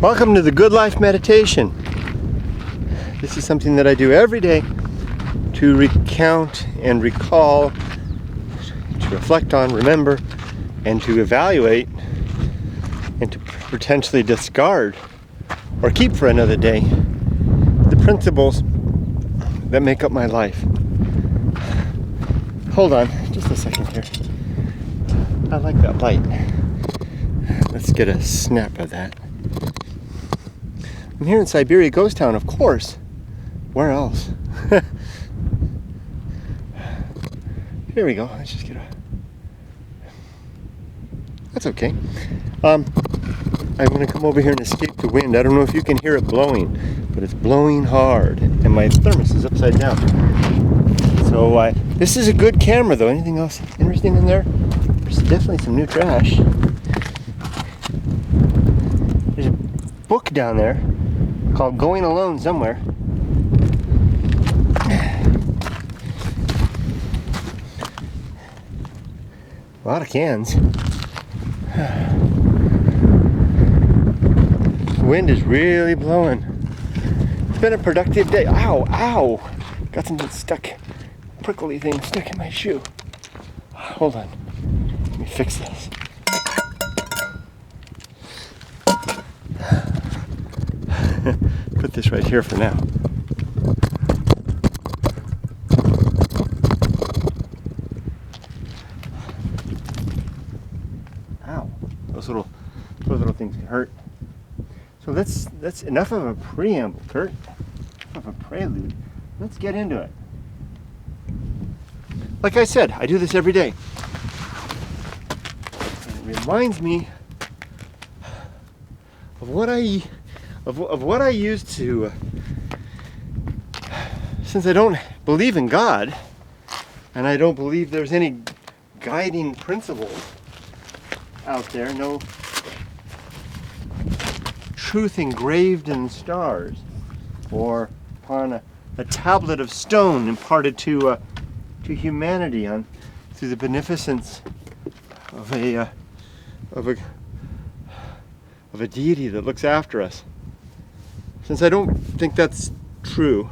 Welcome to the Good Life Meditation. This is something that I do every day to recount and recall, to reflect on, remember, and to evaluate, and to potentially discard or keep for another day the principles that make up my life. Hold on just a second here. I like that light. Let's get a snap of that. I'm here in Siberia Ghost Town, of course. Where else? Here we go. Let's just get a... That's okay. I'm going to come over here and escape the wind. I don't know if you can hear it blowing, but it's blowing hard. And my thermos is upside down. So this is a good camera, though. Anything else interesting in there? There's definitely some new trash. There's a book down there called Going Alone somewhere. A lot of cans. The wind is really blowing. It's been a productive day. Ow, ow! Got something stuck, prickly thing stuck in my shoe. Hold on. Let me fix this. Put this right here for now. Ow! Those little things can hurt. So that's enough of a preamble, Kurt. Enough of a prelude. Let's get into it. Like I said, I do this every day. And it reminds me of what I used to, since I don't believe in God, and I don't believe there's any guiding principles out there, no truth engraved in stars, or upon a tablet of stone imparted to humanity through the beneficence of a deity that looks after us. Since I don't think that's true,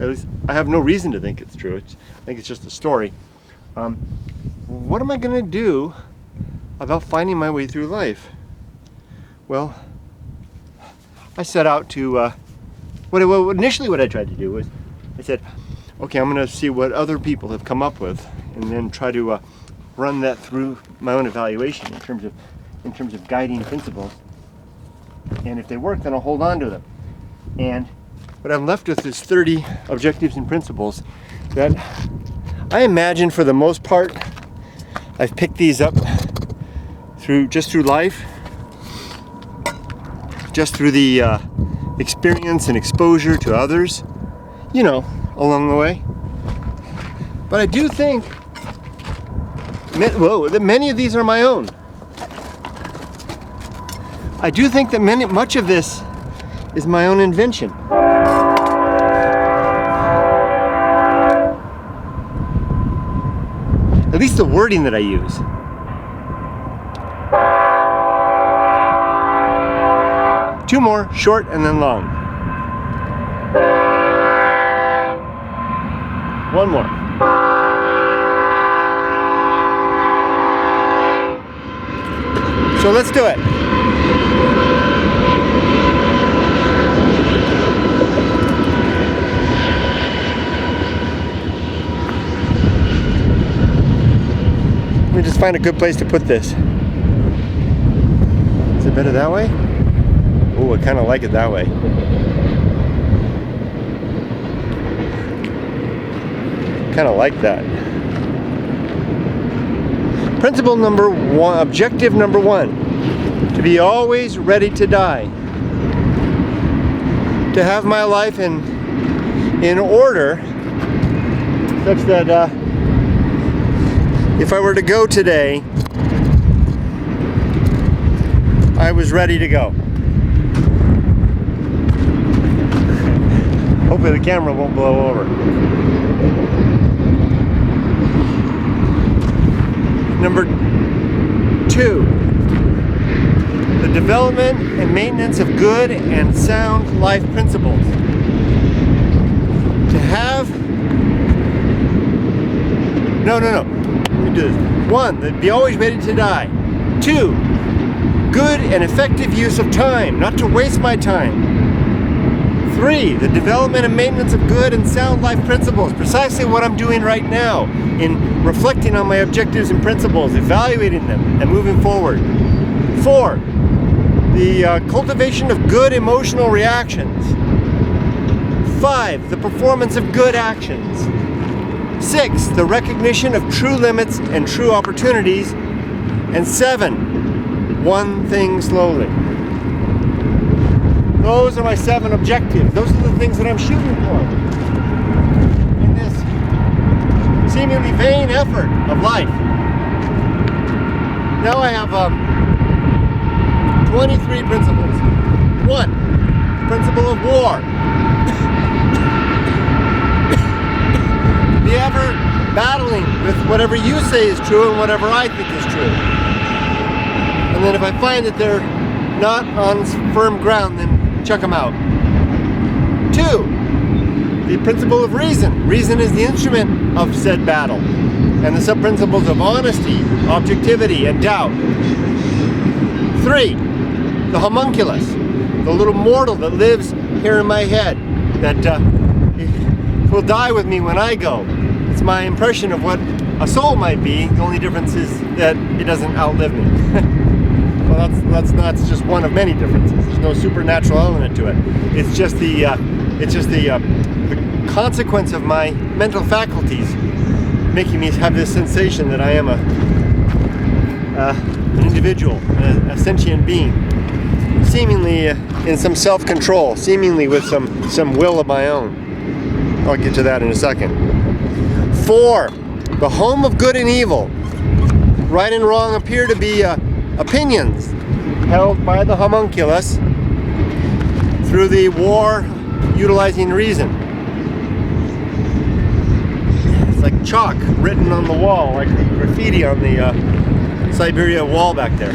at least I have no reason to think it's true, I think it's just a story, what am I going to do about finding my way through life? Well, I set out to, initially what I tried to do was, I said, okay, I'm going to see what other people have come up with, and then try to run that through my own evaluation in terms of guiding principles. And if they work, then I'll hold on to them. And what I'm left with is 30 objectives and principles that I imagine, for the most part, I've picked these up through life, just through the experience and exposure to others, along the way. But I do think that many of these are my own. I do think that much of this is my own invention. At least the wording that I use. Two more, short and then long. One more. So let's do it. Let me just find a good place to put this. Is it better that way? Oh, I kind of like it that way. Kind of like that. Principle number one, objective number one, to be always ready to die. To have my life in order, such that if I were to go today, I was ready to go. Hopefully the camera won't blow over. Number 2, the development and maintenance of good and sound life principles. To have... No. Let me do this. 1, be always ready to die. 2, good and effective use of time, not to waste my time. 3, the development and maintenance of good and sound life principles, precisely what I'm doing right now in reflecting on my objectives and principles, evaluating them, and moving forward. 4, the cultivation of good emotional reactions. 5, the performance of good actions. 6, the recognition of true limits and true opportunities. And 7, one thing slowly. Those are my 7 objectives. Those are the things that I'm shooting for in this seemingly vain effort of life. Now I have 23 principles. 1, the principle of war. Be ever battling with whatever you say is true and whatever I think is true. And then if I find that they're not on firm ground, then chuck them out. 2, the principle of reason. Reason is the instrument of said battle. And the sub-principles of honesty, objectivity, and doubt. 3, the homunculus. The little mortal that lives here in my head. That will die with me when I go. It's my impression of what a soul might be. The only difference is that it doesn't outlive me. Well, that's just one of many differences. There's no supernatural element to it. It's just the consequence of my mental faculties making me have this sensation that I am an individual, a sentient being, seemingly in some self-control, seemingly with some will of my own. I'll get to that in a second. 4, the home of good and evil. Right and wrong appear to be opinions held by the homunculus through the war utilizing reason. It's like chalk written on the wall, like the graffiti on the Siberia wall back there.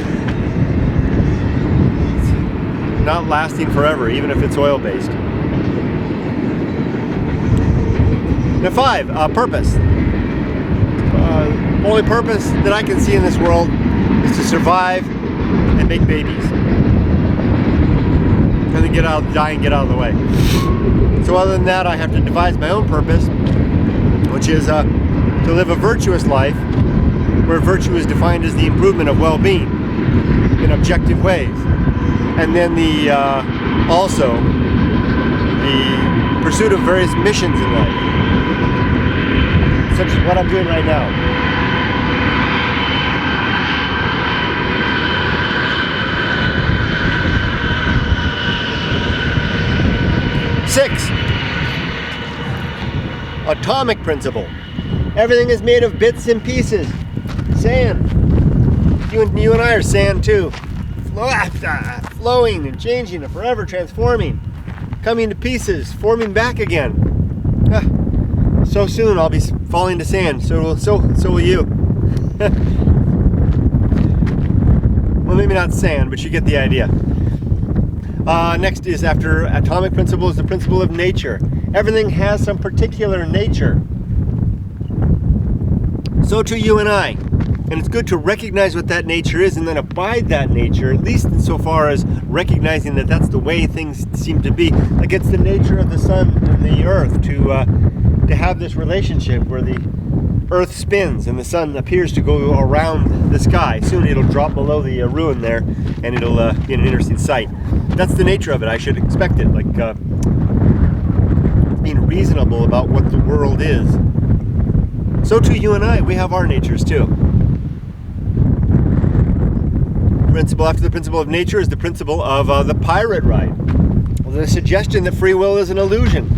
It's not lasting forever, even if it's oil-based. Now 5, purpose. Only purpose that I can see in this world is to survive and make babies. And then die and get out of the way. So other than that, I have to devise my own purpose, which is to live a virtuous life, where virtue is defined as the improvement of well-being in objective ways. And then also the pursuit of various missions in life, such as what I'm doing right now. 6, atomic principle. Everything is made of bits and pieces. Sand. You and I are sand too. Flowing and changing and forever transforming. Coming to pieces, forming back again. So soon I'll be falling to sand. So will you. Well, maybe not sand, but you get the idea. Next is, after atomic principle, is the principle of nature. Everything has some particular nature. So too you and I. And it's good to recognize what that nature is and then abide that nature, at least insofar as recognizing that that's the way things seem to be. Like it's the nature of the sun and the earth to have this relationship where the earth spins and the sun appears to go around the sky. Soon it'll drop below the ruin there and it'll be an interesting sight. That's the nature of it. I should expect it, like being reasonable about what the world is. So too you and I, we have our natures too. Principle after the principle of nature is the principle of the pirate ride. The suggestion that free will is an illusion.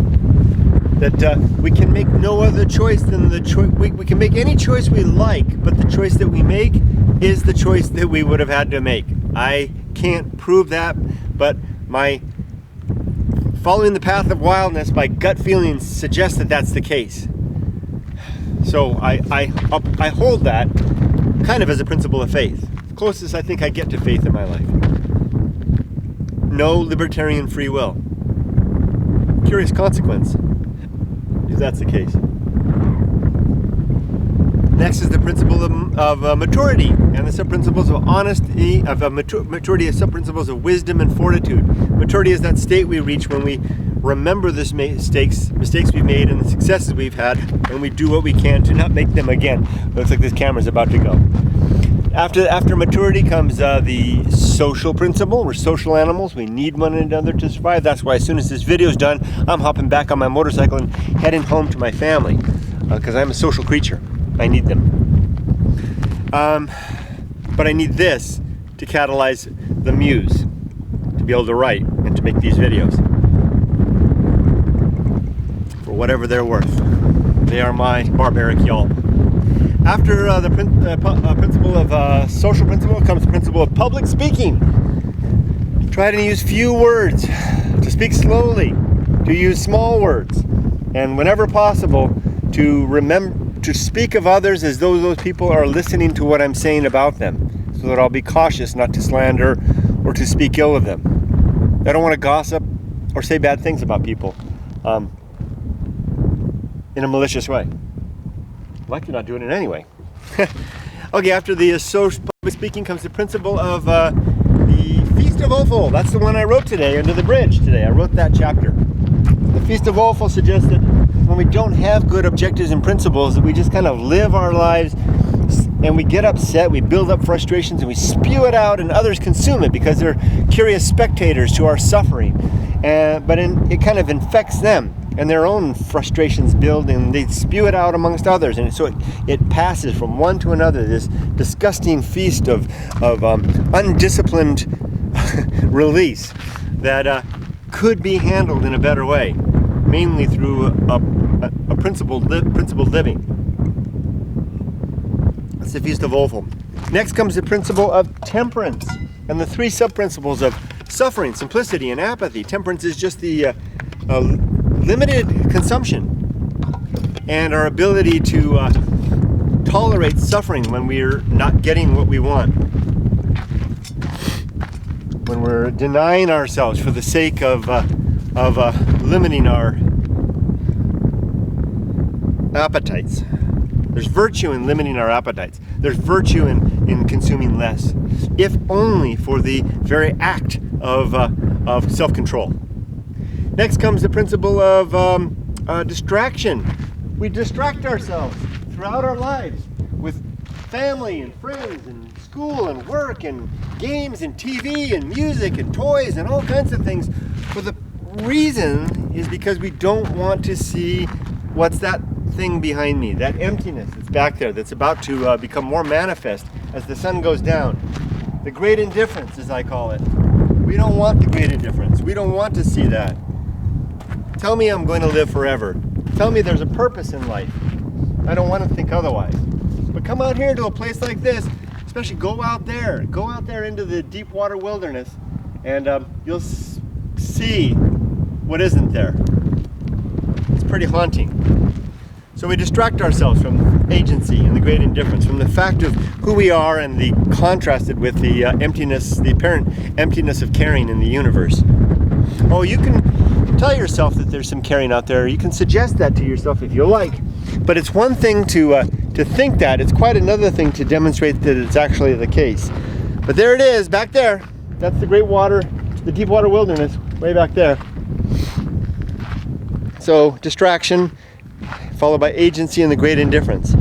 That we can make no other choice than the choice. We can make any choice we like, but the choice that we make is the choice that we would have had to make. I can't prove that, but my following the path of wildness, my gut feelings suggest that that's the case. So I hold that, kind of as a principle of faith. The closest I think I get to faith in my life. No libertarian free will. Curious consequence, if that's the case. Next is the principle of maturity, and the sub-principles of honesty, maturity is sub-principles of wisdom and fortitude. Maturity is that state we reach when we remember the mistakes we've made and the successes we've had, and we do what we can to not make them again. Looks like this camera's about to go. After maturity comes the social principle. We're social animals. We need one another to survive. That's why as soon as this video's done, I'm hopping back on my motorcycle and heading home to my family, because I'm a social creature. I need them. But I need this to catalyze the muse, to be able to write and to make these videos. For whatever they're worth. They are my barbaric yelp. After the principle of social principle comes the principle of public speaking. Try to use few words, to speak slowly, to use small words, and whenever possible, to speak of others as though those people are listening to what I'm saying about them, so that I'll be cautious not to slander or to speak ill of them. I don't want to gossip or say bad things about people in a malicious way. I'd like to not do it in any way. Okay, after the social public speaking comes the principle of the Feast of Offal. That's the one I wrote today under the bridge today. I wrote that chapter. The Feast of Offal suggests that when we don't have good objectives and principles, that we just kind of live our lives and we get upset, we build up frustrations and we spew it out and others consume it because they're curious spectators to our suffering. But it kind of infects them and their own frustrations build and they spew it out amongst others. And so it passes from one to another, this disgusting feast of undisciplined release that could be handled in a better way, mainly through a principled living. That's the Feast of Offal. Next comes the principle of temperance and the three sub-principles of suffering, simplicity, and apathy. Temperance is just the limited consumption and our ability to tolerate suffering when we're not getting what we want. When we're denying ourselves for the sake of limiting our appetites. There's virtue in limiting our appetites. There's virtue in consuming less, if only for the very act of self-control. Next comes the principle of distraction. We distract ourselves throughout our lives with family and friends and school and work and games and TV and music and toys and all kinds of things. But the reason is because we don't want to see what's that thing behind me, that emptiness that's back there that's about to become more manifest as the sun goes down. The Great Indifference, as I call it. We don't want the Great Indifference. We don't want to see that. Tell me I'm going to live forever. Tell me there's a purpose in life. I don't want to think otherwise. But come out here to a place like this, especially go out there into the deep water wilderness, and you'll see what isn't there. It's pretty haunting. So we distract ourselves from agency and the Great Indifference, from the fact of who we are and the contrasted with the emptiness, the apparent emptiness of caring in the universe. Oh, you can tell yourself that there's some caring out there. You can suggest that to yourself if you like. But it's one thing to think that. It's quite another thing to demonstrate that it's actually the case. But there it is, back there. That's the great water, the deep water wilderness, way back there. So distraction, followed by agency and the Great Indifference.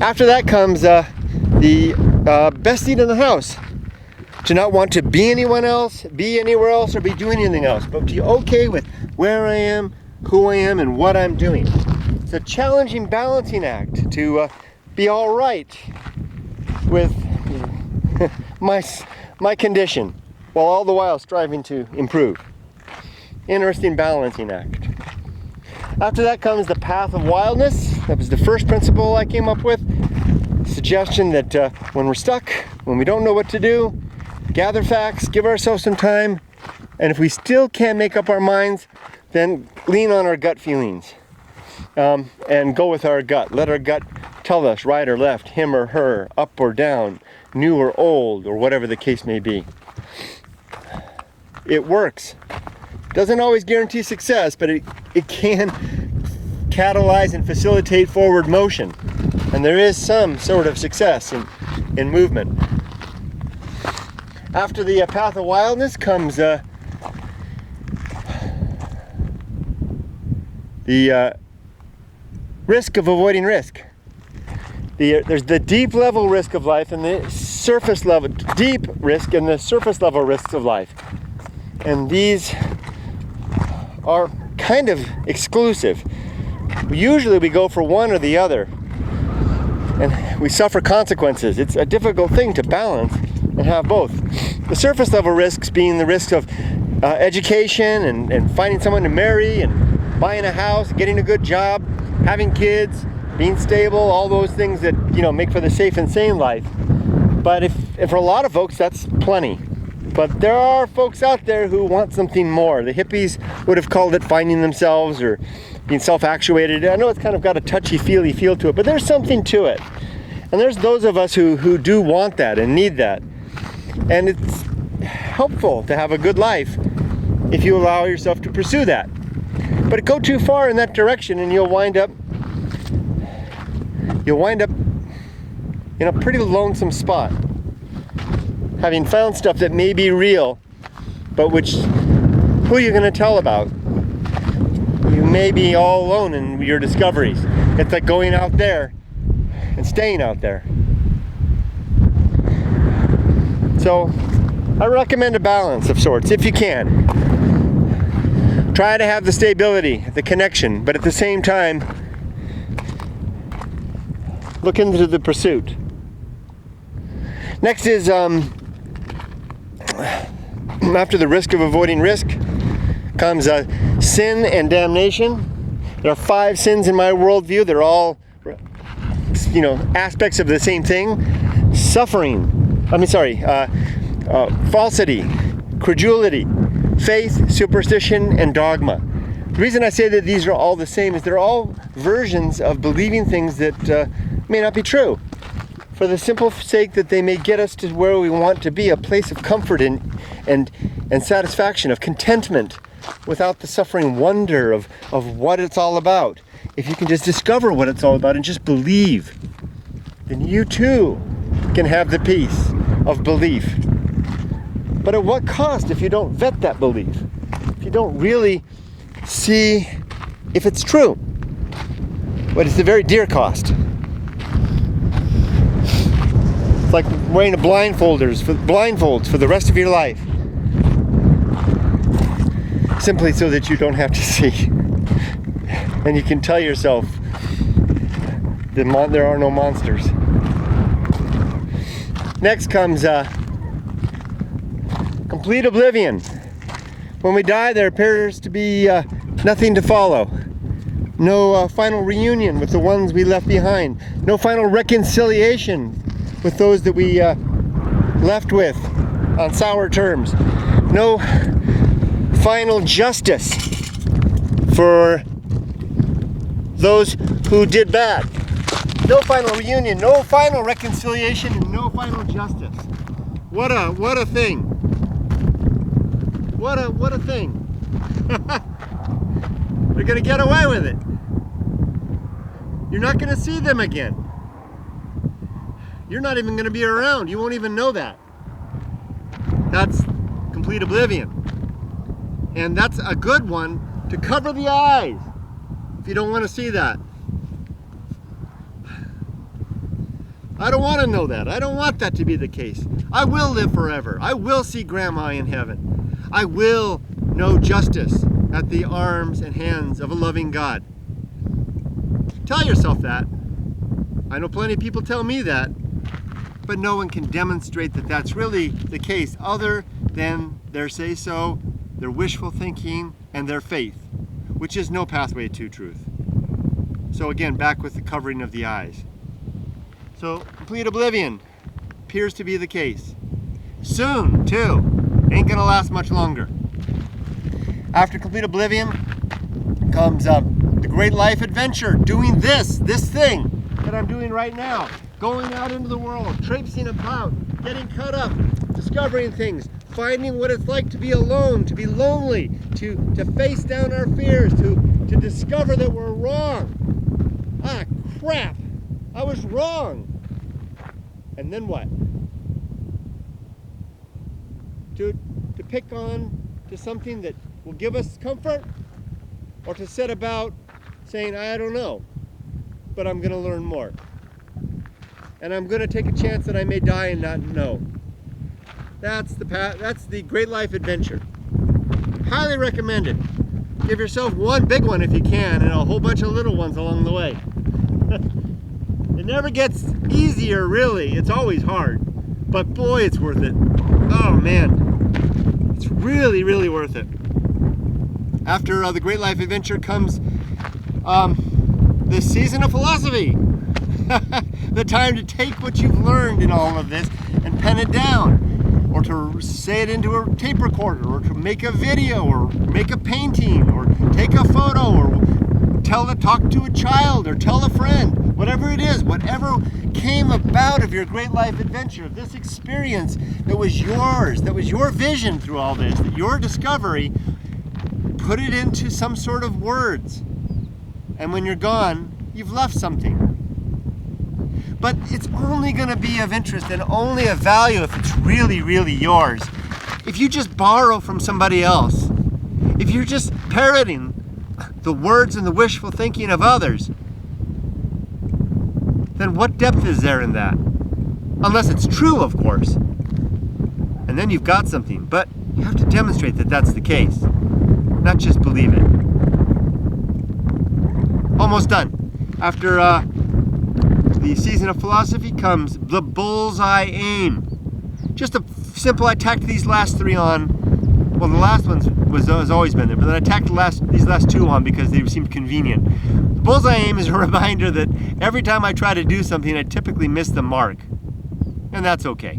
After that comes the best seat in the house. To not want to be anyone else, be anywhere else, or be doing anything else, but to be okay with where I am, who I am, and what I'm doing. It's a challenging balancing act to be all right with my condition, while all the while striving to improve. Interesting balancing act. After that comes the Path of Wildness. That was the first principle I came up with. Suggestion that when we're stuck, when we don't know what to do, gather facts, give ourselves some time, and if we still can't make up our minds, then lean on our gut feelings and go with our gut. Let our gut tell us right or left, him or her, up or down, new or old, or whatever the case may be. It works. Doesn't always guarantee success, but it can catalyze and facilitate forward motion. And there is some sort of success in movement. After the Path of Wildness comes the risk of avoiding risk. There's the deep level risk of life and the surface level, deep risk and the surface level risks of life. And these are kind of exclusive. Usually we go for one or the other, and we suffer consequences. It's a difficult thing to balance and have both. The surface level risks being the risks of education and finding someone to marry and buying a house, getting a good job, having kids, being stable, all those things that, you know, make for the safe and sane life. But if for a lot of folks, that's plenty. But there are folks out there who want something more. The hippies would have called it finding themselves or being self-actuated. I know it's kind of got a touchy-feely feel to it, but there's something to it. And there's those of us who do want that and need that. And it's helpful to have a good life if you allow yourself to pursue that. But go too far in that direction and you'll wind up in a pretty lonesome spot, having found stuff that may be real, but who are you going to tell about? You may be all alone in your discoveries. It's like going out there and staying out there. So I recommend a balance of sorts if you can. Try to have the stability, the connection, but at the same time look into the pursuit. Next is after the risk of avoiding risk comes sin and damnation. There are 5 sins in my worldview. They're all, you know, aspects of the same thing. Falsity, credulity, faith, superstition, and dogma. The reason I say that these are all the same is they're all versions of believing things that may not be true, for the simple sake that they may get us to where we want to be, a place of comfort and satisfaction, of contentment, without the suffering wonder of what it's all about. If you can just discover what it's all about and just believe, then you too can have the peace of belief. But at what cost if you don't vet that belief? If you don't really see if it's true? But it's a very dear cost. It's like wearing blindfolds for the rest of your life, simply so that you don't have to see, and you can tell yourself that there are no monsters. Next comes complete oblivion. When we die, there appears to be nothing to follow. No final reunion with the ones we left behind. No final reconciliation with those that we left with on sour terms. No final justice for those who did bad. No final reunion, no final reconciliation, and no final justice. What a thing. What a thing. They're gonna get away with it. You're not gonna see them again. You're not even gonna be around. You won't even know that. That's complete oblivion. And that's a good one to cover the eyes if you don't want to see that. I don't want to know that. I don't want that to be the case. I will live forever. I will see Grandma in heaven. I will know justice at the arms and hands of a loving God. Tell yourself that. I know plenty of people tell me that, but no one can demonstrate that that's really the case other than their say-so, their wishful thinking, and their faith, which is no pathway to truth. So again, back with the covering of the eyes. So complete oblivion appears to be the case. Soon, too. Ain't gonna last much longer. After complete oblivion comes the great life adventure, doing this thing. that I'm doing right now. Going out into the world, traipsing about, getting caught up, discovering things, finding what it's like to be alone, to be lonely, to face down our fears, to discover that we're wrong. Ah, crap! I was wrong! And then what? To pick on to something that will give us comfort? Or to set about saying, I don't know, but I'm going to learn more. And I'm going to take a chance that I may die and not know. That's the path. That's the Great Life Adventure. Highly recommended. Give yourself one big one if you can, and a whole bunch of little ones along the way. It never gets easier, really. It's always hard. But boy, it's worth it. Oh man, it's really, really worth it. After the Great Life Adventure comes the season of philosophy. The time to take what you've learned in all of this and pen it down, or to say it into a tape recorder, or to make a video, or make a painting, or take a photo, or talk to a child, or tell a friend, whatever it is, whatever came about of your Great Life Adventure, this experience that was yours, that was your vision through all this, that your discovery, put it into some sort of words. And when you're gone, you've left something. But it's only going to be of interest and only of value if it's really, really yours. If you just borrow from somebody else, if you're just parroting the words and the wishful thinking of others, then what depth is there in that? Unless it's true, of course. And then you've got something. But you have to demonstrate that that's the case, not just believe it. Almost done. After the season of philosophy comes the Bullseye Aim. Just a simple, I tacked these last three on. Well, the last one has always been there, but then I tacked these last two on because they seemed convenient. The Bullseye Aim is a reminder that every time I try to do something, I typically miss the mark. And that's okay.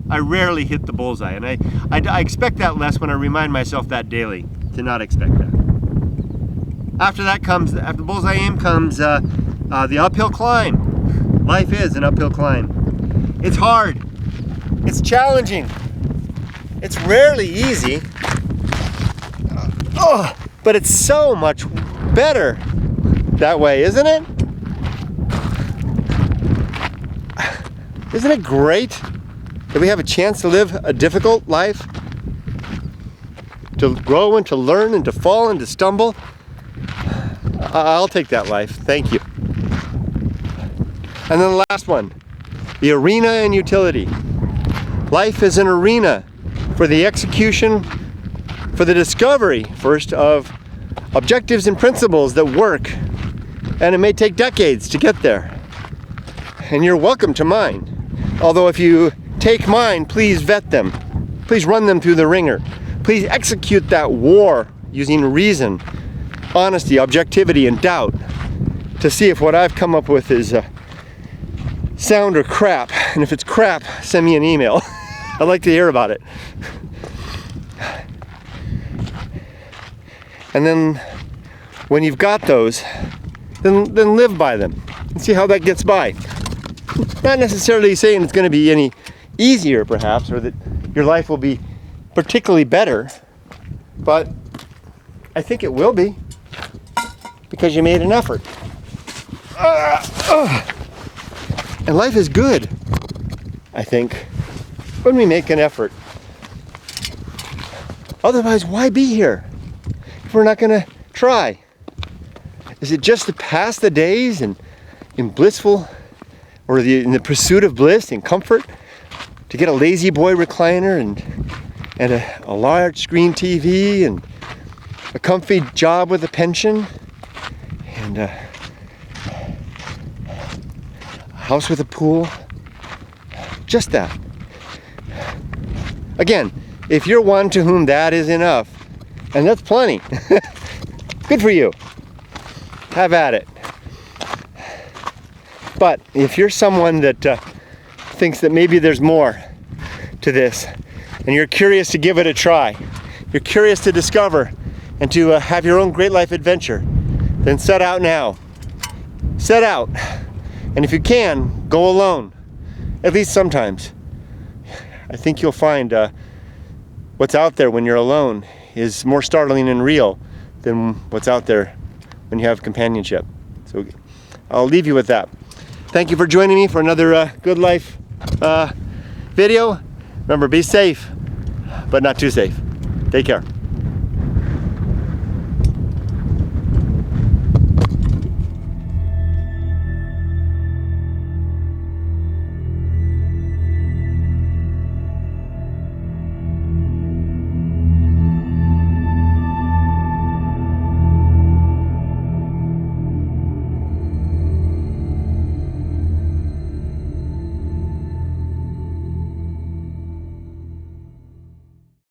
I rarely hit the bullseye, and I expect that less when I remind myself that daily, to not expect that. After Bullseye Aim comes the uphill climb. Life is an uphill climb. It's hard. It's challenging. It's rarely easy. But it's so much better that way, isn't it? Isn't it great that we have a chance to live a difficult life? To grow and to learn and to fall and to stumble? I'll take that life. Thank you. And then the last one, the arena and utility. Life is an arena for the execution, for the discovery, first, of objectives and principles that work. And it may take decades to get there. And you're welcome to mine. Although if you take mine, please vet them. Please run them through the ringer. Please execute that war using reason, honesty, objectivity, and doubt to see if what I've come up with is sound or crap. And if it's crap, send me an email. I'd like to hear about it. And then when you've got those, then live by them and see how that gets by. Not necessarily saying it's going to be any easier, perhaps, or that your life will be particularly better, but I think it will be, because you made an effort. And life is good, I think, when we make an effort. Otherwise, why be here if we're not going to try? Is it just to pass the days in blissful, or in the pursuit of bliss and comfort, to get a lazy boy recliner and a large screen TV and a comfy job with a pension and a house with a pool? Just that. Again, if you're one to whom that is enough, and that's plenty, good for you. Have at it. But if you're someone that thinks that maybe there's more to this, and you're curious to give it a try, you're curious to discover and to have your own great life adventure, then set out now. Set out. And if you can, go alone, at least sometimes. I think you'll find what's out there when you're alone is more startling and real than what's out there when you have companionship. So I'll leave you with that. Thank you for joining me for another Good Life video. Remember, be safe, but not too safe. Take care.